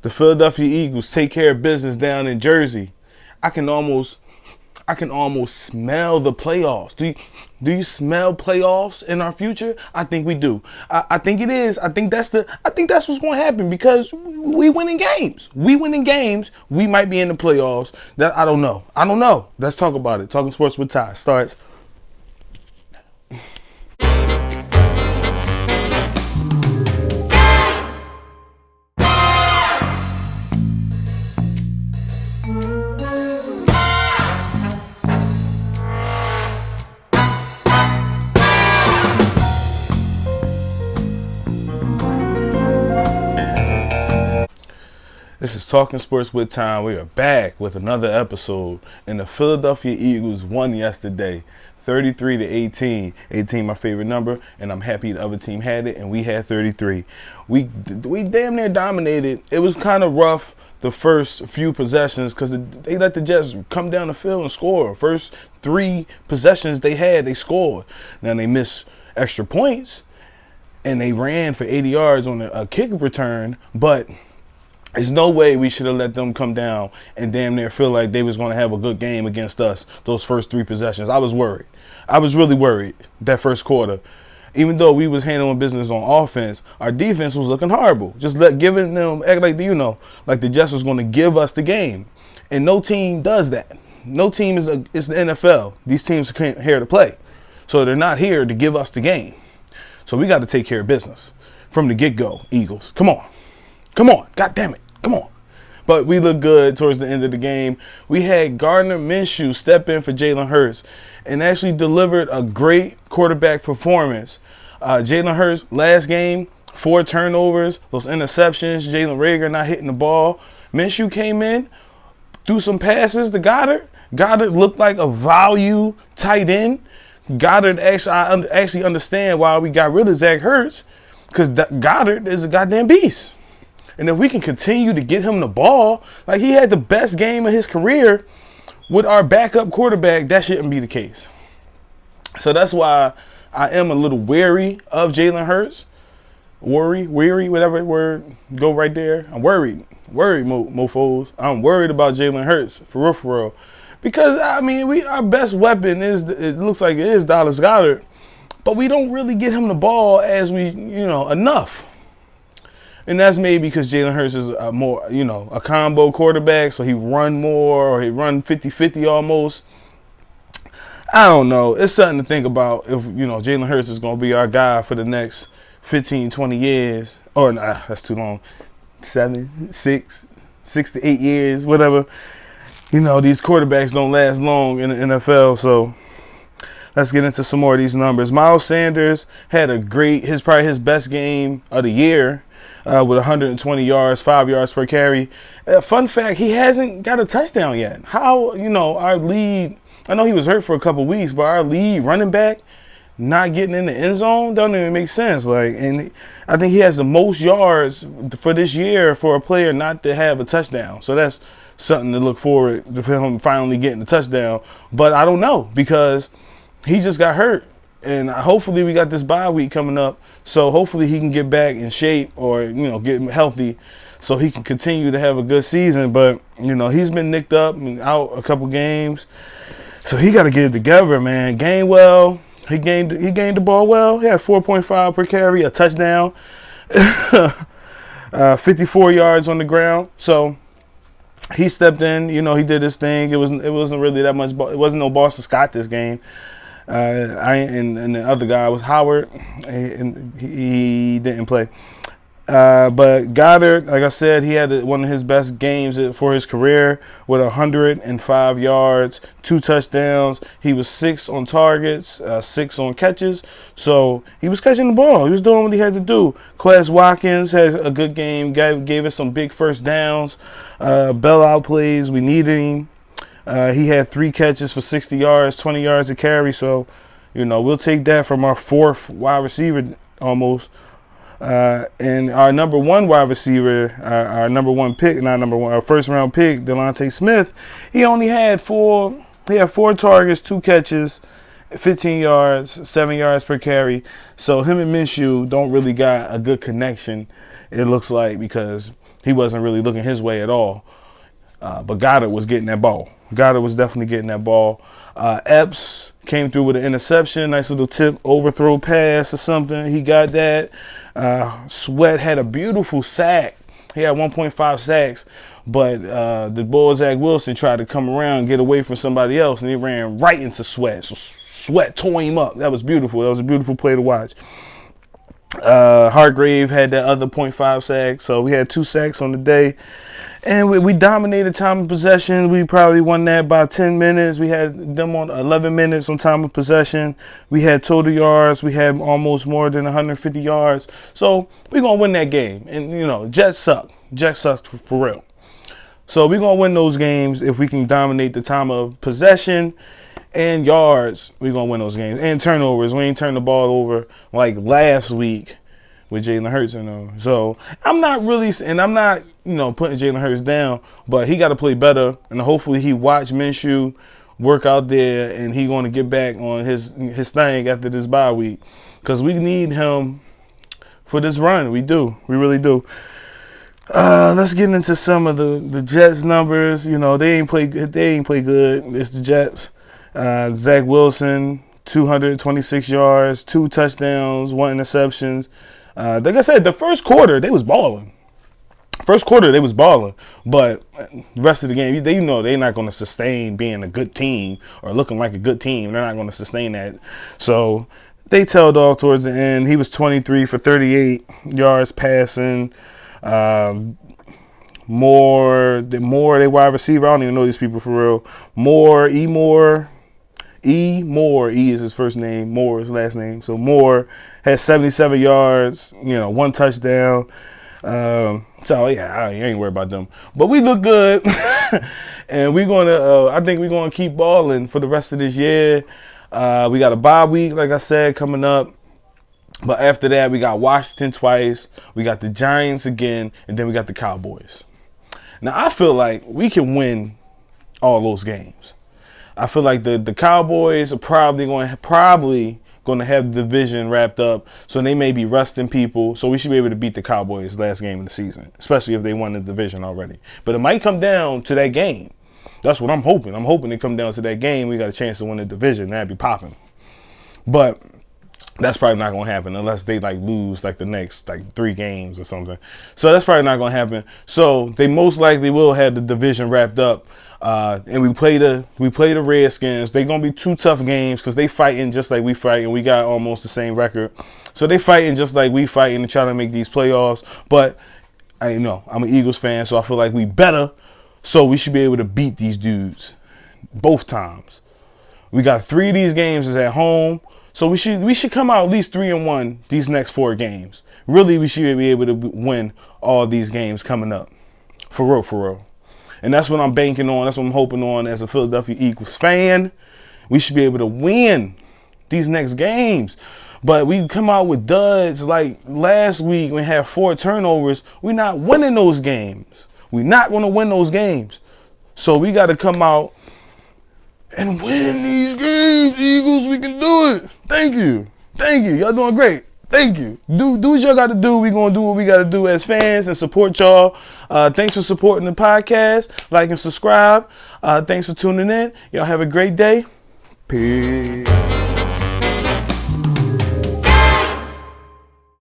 The Philadelphia Eagles take care of business down in Jersey. I can almost smell the playoffs. Do you smell playoffs in our future? I think we do. I think it is. I think that's what's going to happen because we winning games. We winning games. We might be in the playoffs. That I don't know. Let's talk about it. Talking Sports with Ty starts. This is Talking Sports with Time. We are back with another episode, and the Philadelphia Eagles won yesterday, 33-18. 18, my favorite number, and I'm happy the other team had it, and we had 33. We damn near dominated. It was kind of rough the first few possessions because they let the Jets come down the field and score. First 3 possessions they scored. Now they missed extra points, and they ran for 80 yards on a kick return, but there's no way we should have let them come down and damn near feel like they was going to have a good game against us those first 3 possessions. I was worried. I was really worried that first quarter. Even though we was handling business on offense, our defense was looking horrible. Just giving them, act like, like the Jets was going to give us the game. And no team does that. No team it's the NFL. These teams are here to play. So they're not here to give us the game. So we got to take care of business from the get-go, Eagles. Come on. God damn it. Come on. But we look good towards the end of the game. We had Gardner Minshew step in for Jalen Hurts and actually delivered a great quarterback performance. Jalen Hurts, last game, 4 turnovers, those interceptions, Jalen Reagor not hitting the ball. Minshew came in, threw some passes to Goddard. Goddard looked like a value tight end. Goddard, I actually understand why we got rid of Zach Ertz, because Goddard is a goddamn beast. And if we can continue to get him the ball, like he had the best game of his career with our backup quarterback, that shouldn't be the case. So that's why I am a little wary of Jalen Hurts. Weary, whatever word, go right there. I'm worried, mofos. I'm worried about Jalen Hurts, for real. Because, I mean, our best weapon it looks like it is Dallas Goedert, but we don't really get him the ball as enough. And that's maybe because Jalen Hurts is a combo quarterback, so he run more, or he run 50-50 almost. I don't know. It's something to think about if, Jalen Hurts is going to be our guy for the next 15, 20 years. Or, nah, that's too long. 6 to 8 years, whatever. These quarterbacks don't last long in the NFL, so let's get into some more of these numbers. Miles Sanders had probably his best game of the year. With 120 yards, 5 yards per carry. Fun fact, he hasn't got a touchdown yet. How, our lead, I know he was hurt for a couple weeks, but our lead running back not getting in the end zone doesn't even make sense. And I think he has the most yards for this year for a player not to have a touchdown. So that's something to look forward to him finally getting a touchdown. But I don't know because he just got hurt. And hopefully we got this bye week coming up, so hopefully he can get back in shape or, get healthy so he can continue to have a good season. But, he's been nicked up and out a couple games, so he got to get it together, man. Game well. He gained the ball well. He had 4.5 per carry, a touchdown, 54 yards on the ground. So he stepped in. He did his thing. It wasn't really that much. It wasn't no Boston Scott this game. And the other guy was Howard, and he didn't play. But Goddard, like I said, he had one of his best games for his career with 105 yards, 2 touchdowns. He was 6 on targets, 6 on catches. So he was catching the ball. He was doing what he had to do. Quez Watkins had a good game, gave us some big first downs. Bell outplays, we needed him. He had 3 catches for 60 yards, 20 yards a carry. So, we'll take that from our 4th wide receiver almost. And our number 1 wide receiver, our number 1 pick, our first round pick, Delonte Smith, he only had 4 targets, 2 catches, 15 yards, 7 yards per carry. So him and Minshew don't really got a good connection. it looks like, because he wasn't really looking his way at all. But Goddard was getting that ball. Goddard was definitely getting that ball. Epps came through with an interception, nice little tip, overthrow pass or something. He got that. Sweat had a beautiful sack. He had 1.5 sacks, but the boy Zach Wilson tried to come around and get away from somebody else, and he ran right into Sweat. So Sweat tore him up. That was beautiful. That was a beautiful play to watch. Hargrave had that other 0.5 sack, so we had 2 sacks on the day. And we dominated time of possession. We probably won that by 10 minutes. We had them on 11 minutes on time of possession. We had total yards. We had almost more than 150 yards. So we're going to win that game. And, you know, Jets suck. Jets suck for real. So we're going to win those games if we can dominate the time of possession and yards. We're going to win those games. And turnovers. We ain't turned the ball over like last week with Jalen Hurts and them. So I'm not, you know, putting Jalen Hurts down, but he got to play better, and hopefully he watch Minshew work out there, and he going to get back on his thing after this bye week, because we need him for this run. We do. We really do. Let's get into some of the Jets numbers. You know, they ain't play good. It's the Jets. Zach Wilson, 226 yards, 2 touchdowns, 1 interception. Like I said, the first quarter they was balling. But the rest of the game, they know they're not going to sustain being a good team or looking like a good team. They're not going to sustain that. So they tailed off towards the end. He was 23 for 38 yards passing. Moore, they wide receiver. I don't even know these people for real. Moore is his first name, Moore is his last name. So Moore had 77 yards, you know, 1 touchdown. So yeah, I ain't worried about them. But we look good, and we're gonna. I think we're gonna keep balling for the rest of this year. We got a bye week, like I said, coming up. But after that, we got Washington twice. We got the Giants again, and then we got the Cowboys. Now I feel like we can win all those games. I feel like the Cowboys are probably going to have the division wrapped up, so they may be resting people. So we should be able to beat the Cowboys last game of the season, especially if they won the division already. But it might come down to that game. That's what I'm hoping. I'm hoping it come down to that game. We got a chance to win the division. That'd be popping. But that's probably not going to happen unless they lose the next 3 games or something. So that's probably not going to happen. So they most likely will have the division wrapped up. And we play the Redskins. They're gonna be 2 tough games because they fighting just like we fight, and we got almost the same record. So they fighting just like we fighting to try to make these playoffs. But I know I'm an Eagles fan, so I feel like we better. So we should be able to beat these dudes both times. We got 3 of these games is at home, so we should come out at least 3-1 these next 4 games. Really, we should be able to win all these games coming up. For real. And that's what I'm banking on. That's what I'm hoping on as a Philadelphia Eagles fan. We should be able to win these next games. But we come out with duds like last week. We had 4 turnovers. We're not winning those games. We're not going to win those games. So we got to come out and win these games, Eagles. We can do it. Thank you. Y'all doing great. Thank you. Do what y'all got to do. We're going to do what we got to do as fans and support y'all. Thanks for supporting the podcast. Like and subscribe. Thanks for tuning in. Y'all have a great day. Peace.